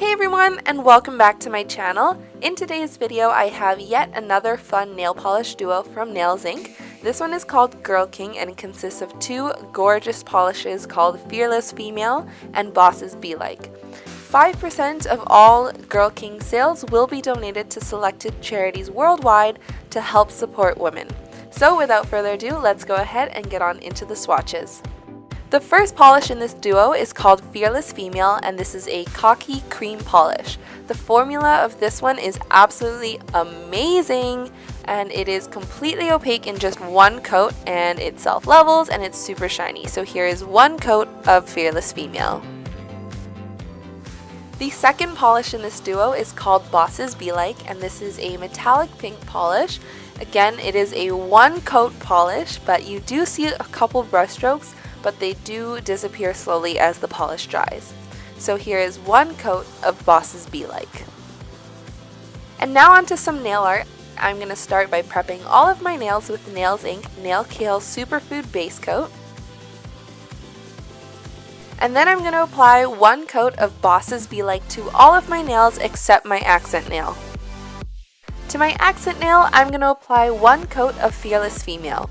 Hey everyone, and welcome back to my channel. In today's video, I have yet another fun nail polish duo from Nails Inc. This one is called Girl King and it consists of two gorgeous polishes called Fearless Female and Bosses Be Like. 5% of all Girl King sales will be donated to selected charities worldwide to help support women. So without further ado, let's go ahead and get on into the swatches. The first polish in this duo is called Fearless Female, and this is a Cocky Cream Polish. The formula of this one is absolutely amazing, and it is completely opaque in just one coat, and it self-levels, and it's super shiny. So here is one coat of Fearless Female. The second polish in this duo is called Bosses Be Like, and this is a metallic pink polish. Again, it is a one coat polish, but you do see a couple brush strokes, but they do disappear slowly as the polish dries. So here is one coat of Bosses Be Like. And now onto some nail art. I'm going to start by prepping all of my nails with Nails Inc. Nailkale Superfood Base Coat. And then I'm going to apply one coat of Bosses Be Like to all of my nails except my accent nail. To my accent nail, I'm going to apply one coat of Fearless Female.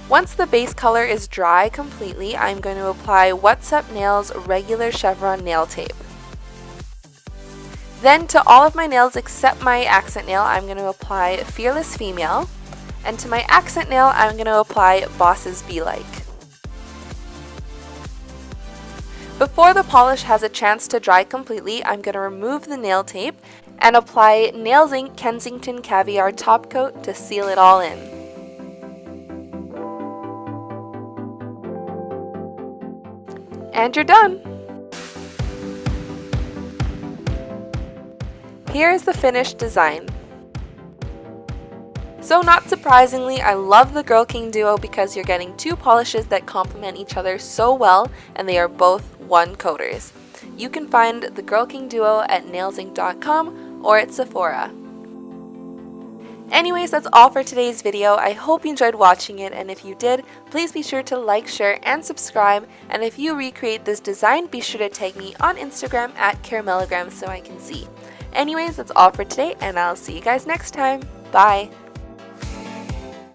Once the base color is dry completely, I'm going to apply What's Up Nails regular Chevron nail tape. Then to all of my nails except my accent nail, I'm going to apply Fearless Female. And to my accent nail, I'm going to apply Bosses Be Like. Before the polish has a chance to dry completely, I'm going to remove the nail tape and apply Nails Inc. Kensington Caviar top coat to seal it all in. And you're done! Here is the finished design. So not surprisingly, I love the Girl King duo because you're getting two polishes that complement each other so well, and they are both one coaters. You can find the Girl King duo at nailsinc.com or at Sephora. Anyways, that's all for today's video. I hope you enjoyed watching it, and if you did, please be sure to like, share, and subscribe. And if you recreate this design, be sure to tag me on Instagram at caramellogram so I can see. Anyways, that's all for today, and I'll see you guys next time. Bye!